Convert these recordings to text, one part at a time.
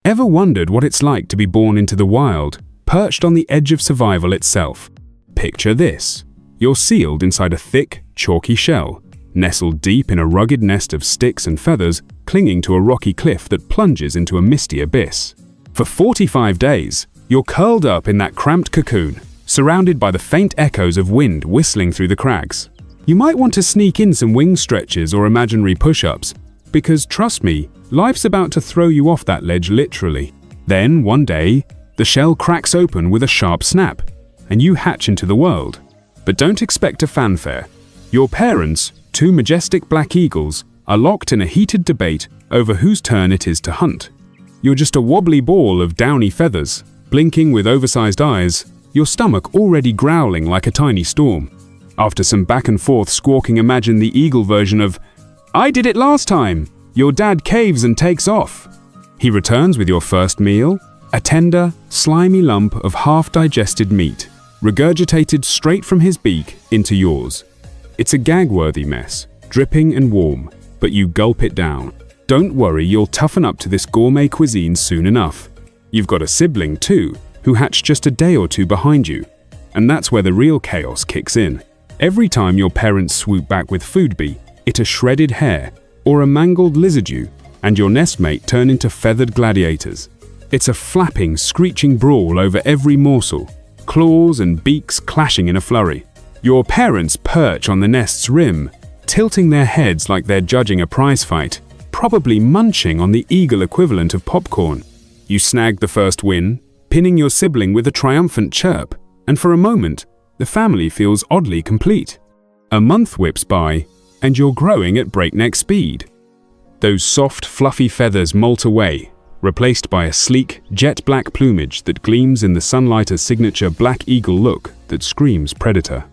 Ever wondered what it's like to be born into the wild, perched on the edge of survival itself? Picture this. You're sealed inside a thick, chalky shell, nestled deep in a rugged nest of sticks and feathers, clinging to a rocky cliff that plunges into a misty abyss. For 45 days, you're curled up in that cramped cocoon, surrounded by the faint echoes of wind whistling through the crags. You might want to sneak in some wing stretches or imaginary push-ups, because trust me, life's about to throw you off that ledge literally. Then, one day, the shell cracks open with a sharp snap, and you hatch into the world. But don't expect a fanfare. Your parents, two majestic black eagles, are locked in a heated debate over whose turn it is to hunt. You're just a wobbly ball of downy feathers, blinking with oversized eyes, your stomach already growling like a tiny storm. After some back and forth squawking, imagine the eagle version of, "I did it last time!" Your dad caves and takes off. He returns with your first meal, a tender, slimy lump of half-digested meat, regurgitated straight from his beak into yours. It's a gag-worthy mess, dripping and warm, but you gulp it down. Don't worry, you'll toughen up to this gourmet cuisine soon enough. You've got a sibling too, who hatched just a day or two behind you, and that's where the real chaos kicks in. Every time your parents swoop back with food, be it a shredded hair or a mangled lizard, and your nestmate turn into feathered gladiators. It's a flapping, screeching brawl over every morsel, claws and beaks clashing in a flurry. Your parents perch on the nest's rim, tilting their heads like they're judging a prize fight, probably munching on the eagle equivalent of popcorn. You snag the first win, pinning your sibling with a triumphant chirp, and for a moment, the family feels oddly complete. A month whips by, and you're growing at breakneck speed. Those soft, fluffy feathers molt away, replaced by a sleek, jet-black plumage that gleams in the sunlighter's signature black eagle look that screams predator.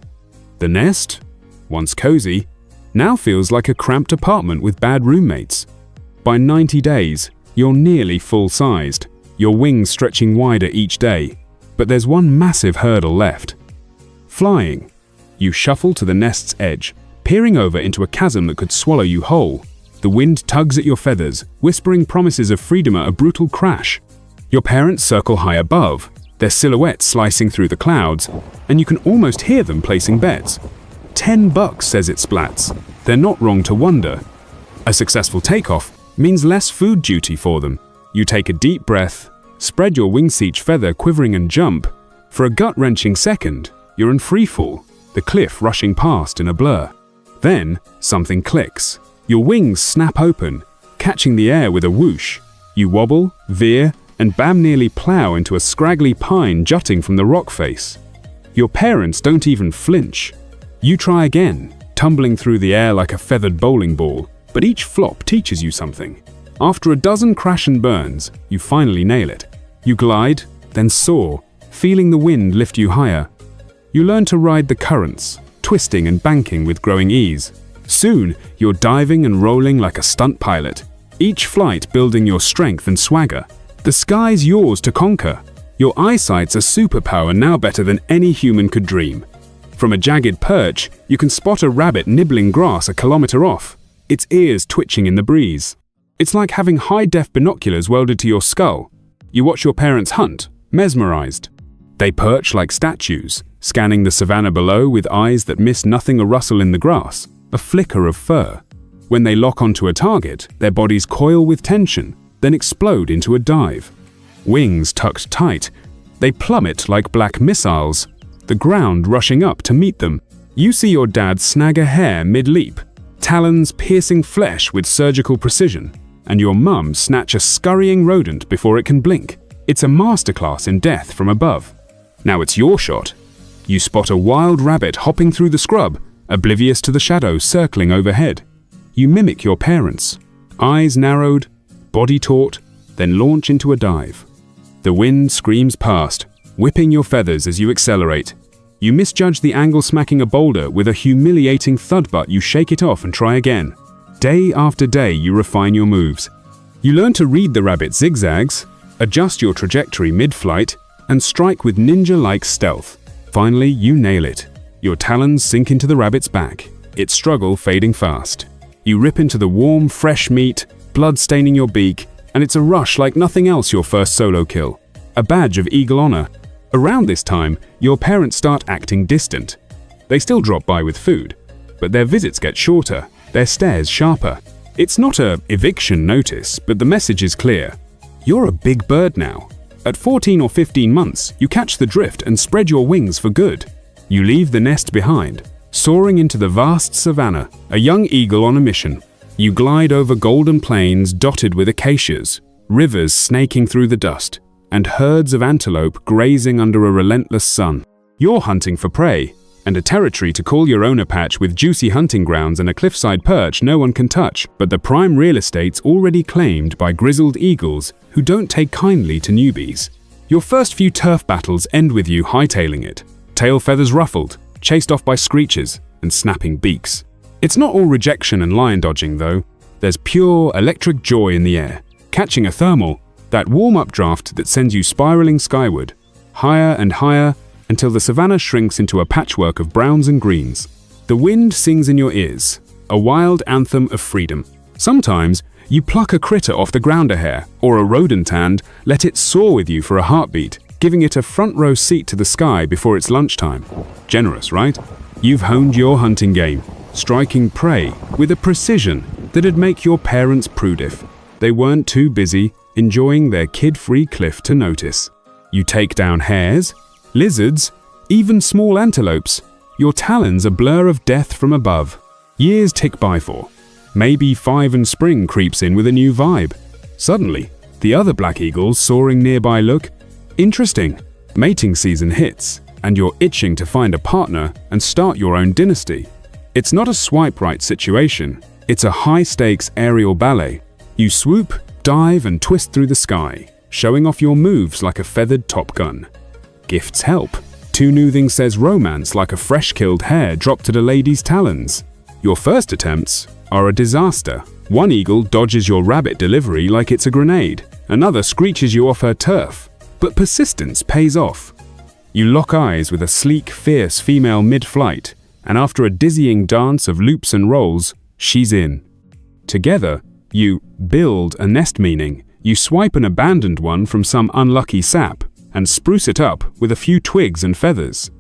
The nest, once cozy, now feels like a cramped apartment with bad roommates. By 90 days, you're nearly full-sized, your wings stretching wider each day, but there's one massive hurdle left. Flying. You shuffle to the nest's edge, peering over into a chasm that could swallow you whole. The wind tugs at your feathers, whispering promises of freedom at a brutal crash. Your parents circle high above, their silhouettes slicing through the clouds, and you can almost hear them placing bets. $10, says it splats. They're not wrong to wonder. A successful takeoff means less food duty for them. You take a deep breath, spread your wing-seach feather quivering and jump. For a gut-wrenching second, you're in freefall, the cliff rushing past in a blur. Then, something clicks. Your wings snap open, catching the air with a whoosh. You wobble, veer, and bam nearly plow into a scraggly pine jutting from the rock face. Your parents don't even flinch. You try again, tumbling through the air like a feathered bowling ball, but each flop teaches you something. After a dozen crash and burns, you finally nail it. You glide, then soar, feeling the wind lift you higher. You learn to ride the currents, twisting and banking with growing ease. Soon, you're diving and rolling like a stunt pilot, each flight building your strength and swagger. The sky's yours to conquer. Your eyesight's a superpower now better than any human could dream. From a jagged perch, you can spot a rabbit nibbling grass a kilometer off, its ears twitching in the breeze. It's like having high-def binoculars welded to your skull. You watch your parents hunt, mesmerized. They perch like statues, scanning the savanna below with eyes that miss nothing a rustle in the grass, a flicker of fur. When they lock onto a target, their bodies coil with tension, then explode into a dive. Wings tucked tight, they plummet like black missiles, the ground rushing up to meet them. You see your dad snag a hare mid-leap, talons piercing flesh with surgical precision, and your mum snatch a scurrying rodent before it can blink. It's a masterclass in death from above. Now it's your shot. You spot a wild rabbit hopping through the scrub, oblivious to the shadows circling overhead. You mimic your parents, eyes narrowed, body taut, then launch into a dive. The wind screams past, whipping your feathers as you accelerate. You misjudge the angle, smacking a boulder with a humiliating thud, but you shake it off and try again. Day after day, you refine your moves. You learn to read the rabbit's zigzags, adjust your trajectory mid-flight, and strike with ninja-like stealth. Finally, you nail it. Your talons sink into the rabbit's back, its struggle fading fast. You rip into the warm, fresh meat, blood staining your beak, and it's a rush like nothing else. Your first solo kill, a badge of eagle honor. Around this time, your parents start acting distant. They still drop by with food, but their visits get shorter, their stares sharper. It's not a eviction notice, but the message is clear. You're a big bird now. At 14 or 15 months, you catch the drift and spread your wings for good. You leave the nest behind, soaring into the vast savanna, a young eagle on a mission. You glide over golden plains dotted with acacias, rivers snaking through the dust, and herds of antelope grazing under a relentless sun. You're hunting for prey, and a territory to call your own, a patch with juicy hunting grounds and a cliffside perch no one can touch, but the prime real estate's already claimed by grizzled eagles who don't take kindly to newbies. Your first few turf battles end with you hightailing it, tail feathers ruffled, chased off by screeches and snapping beaks. It's not all rejection and lion dodging though. There's pure electric joy in the air, catching a thermal, that warm-up draft that sends you spiraling skyward, higher and higher, until the savannah shrinks into a patchwork of browns and greens. The wind sings in your ears, a wild anthem of freedom. Sometimes, you pluck a critter off the ground a hair, or a rodent and let it soar with you for a heartbeat, giving it a front-row seat to the sky before it's lunchtime. Generous, right? You've honed your hunting game, striking prey with a precision that'd make your parents proud if they weren't too busy enjoying their kid-free cliff to notice. You take down hares, lizards, even small antelopes. Your talons a blur of death from above. Years tick by for. Maybe 5 and spring creeps in with a new vibe. Suddenly, the other black eagles soaring nearby look interesting. Mating season hits, and you're itching to find a partner and start your own dynasty. It's not a swipe right situation. It's a high-stakes aerial ballet. You swoop, dive, and twist through the sky, showing off your moves like a feathered Top Gun. Gifts help. Too Noothing says romance like a fresh-killed hare dropped at a lady's talons. Your first attempts are a disaster. One eagle dodges your rabbit delivery like it's a grenade. Another screeches you off her turf. But persistence pays off. You lock eyes with a sleek, fierce female mid-flight, and after a dizzying dance of loops and rolls, she's in. Together, you build a nest, meaning you swipe an abandoned one from some unlucky sap and spruce it up with a few twigs and feathers.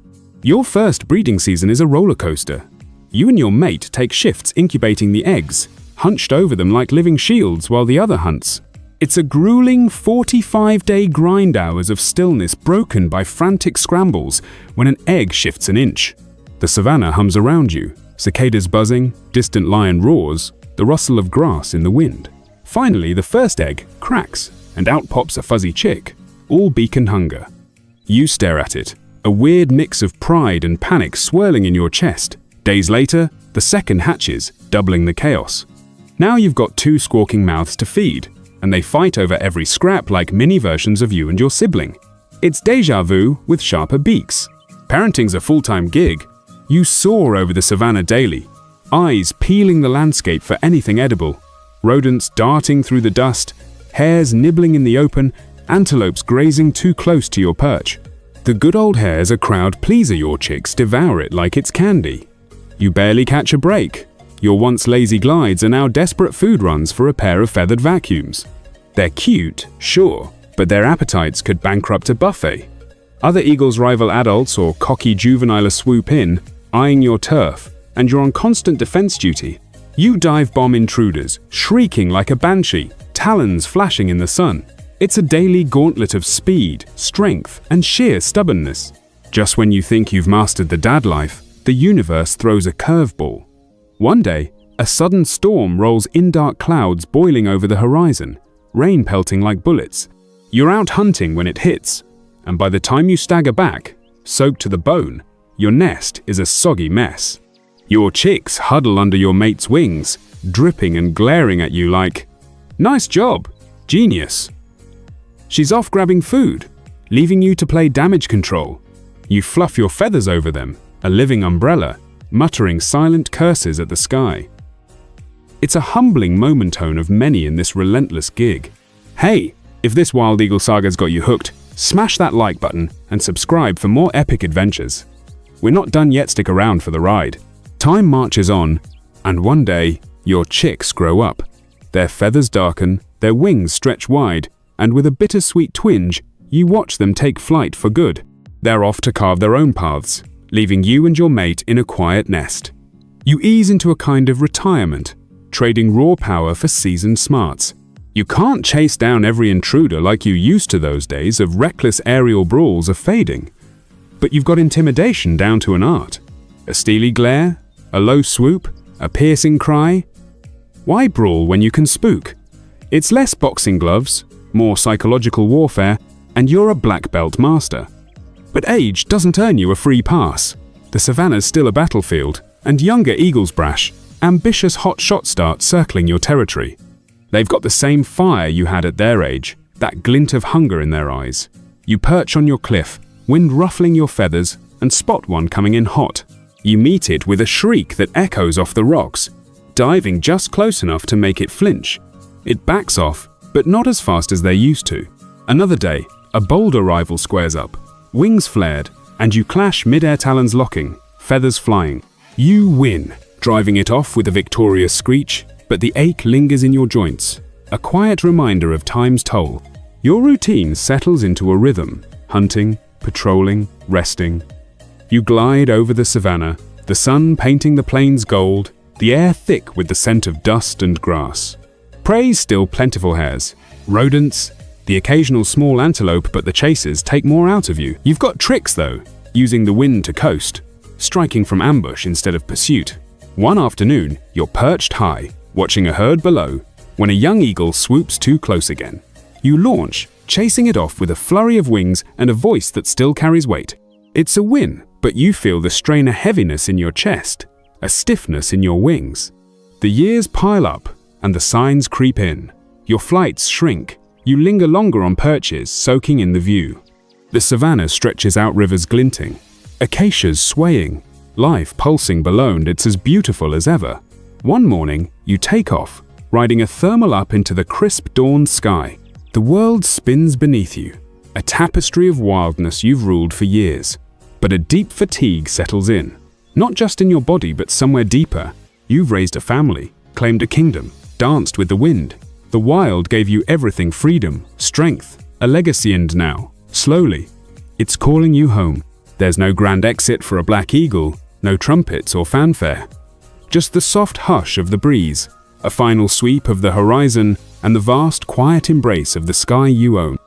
Your first breeding season is a roller coaster. You and your mate take shifts incubating the eggs, hunched over them like living shields while the other hunts. It's a grueling 45-day grind hours of stillness broken by frantic scrambles when an egg shifts an inch. The savannah hums around you, cicadas buzzing, distant lion roars, the rustle of grass in the wind. Finally, the first egg cracks, and out pops a fuzzy chick, all beak and hunger. You stare at it, a weird mix of pride and panic swirling in your chest. Days later, the second hatches, doubling the chaos. Now you've got 2 squawking mouths to feed, and they fight over every scrap like mini versions of you and your sibling. It's déjà vu with sharper beaks. Parenting's a full-time gig. You soar over the savannah daily, eyes peeling the landscape for anything edible. Rodents darting through the dust, hares nibbling in the open, antelopes grazing too close to your perch. The good old hares are crowd pleaser. Your chicks devour it like it's candy. You barely catch a break. Your once lazy glides are now desperate food runs for a pair of feathered vacuums. They're cute, sure, but their appetites could bankrupt a buffet. Other eagles rival adults or cocky juveniles swoop in, eyeing your turf, and you're on constant defense duty. You dive bomb intruders, shrieking like a banshee, talons flashing in the sun. It's a daily gauntlet of speed, strength, and sheer stubbornness. Just when you think you've mastered the dad life, the universe throws a curveball. One day, a sudden storm rolls in, dark clouds boiling over the horizon, rain pelting like bullets. You're out hunting when it hits, and by the time you stagger back, soaked to the bone, your nest is a soggy mess. Your chicks huddle under your mate's wings, dripping and glaring at you like, "Nice job, genius." She's off grabbing food, leaving you to play damage control. You fluff your feathers over them, a living umbrella, muttering silent curses at the sky. It's a humbling momentone of many in this relentless gig. Hey, if this Wild Eagle saga's got you hooked, smash that like button and subscribe for more epic adventures. We're not done yet, stick around for the ride. Time marches on, and one day, your chicks grow up. Their feathers darken, Their wings stretch wide, and with a bittersweet twinge, you watch them take flight for good. They're off to carve their own paths, leaving you and your mate in a quiet nest. You ease into a kind of retirement, trading raw power for seasoned smarts. You can't chase down every intruder like you used to. Those days of reckless aerial brawls are fading. But you've got intimidation down to an art. A steely glare, a low swoop, a piercing cry. Why brawl when you can spook? It's less boxing gloves, more psychological warfare, and you're a black belt master. But age doesn't earn you a free pass. The savannah's still a battlefield, and younger eagles brash, ambitious hot shot start circling your territory. They've got the same fire you had at their age, that glint of hunger in their eyes. You perch on your cliff, wind ruffling your feathers, and spot one coming in hot. You meet it with a shriek that echoes off the rocks, diving just close enough to make it flinch. It backs off, but not as fast as they used to. Another day, a bolder rival squares up, wings flared, and you clash mid-air, talons locking, feathers flying. You win, driving it off with a victorious screech, but the ache lingers in your joints, a quiet reminder of time's toll. Your routine settles into a rhythm, hunting, patrolling, resting. You glide over the savannah, the sun painting the plains gold, the air thick with the scent of dust and grass. Prey's still plentiful hares, rodents, the occasional small antelope, but the chasers take more out of you. You've got tricks though, using the wind to coast, striking from ambush instead of pursuit. One afternoon, you're perched high, watching a herd below, when a young eagle swoops too close again. You launch, chasing it off with a flurry of wings and a voice that still carries weight. It's a win, but you feel the strain, a heaviness in your chest, a stiffness in your wings. The years pile up, and the signs creep in. Your flights shrink. You linger longer on perches, soaking in the view. The savannah stretches out, rivers glinting, acacias swaying, life pulsing below, and it's as beautiful as ever. One morning, you take off, riding a thermal up into the crisp dawn sky. The world spins beneath you, a tapestry of wildness you've ruled for years. But a deep fatigue settles in, not just in your body, but somewhere deeper. You've raised a family, claimed a kingdom, danced with the wind. The wild gave you everything: freedom, strength, a legacy, and now, slowly, it's calling you home. There's no grand exit for a black eagle, no trumpets or fanfare. Just the soft hush of the breeze, a final sweep of the horizon, and the vast, quiet embrace of the sky you own.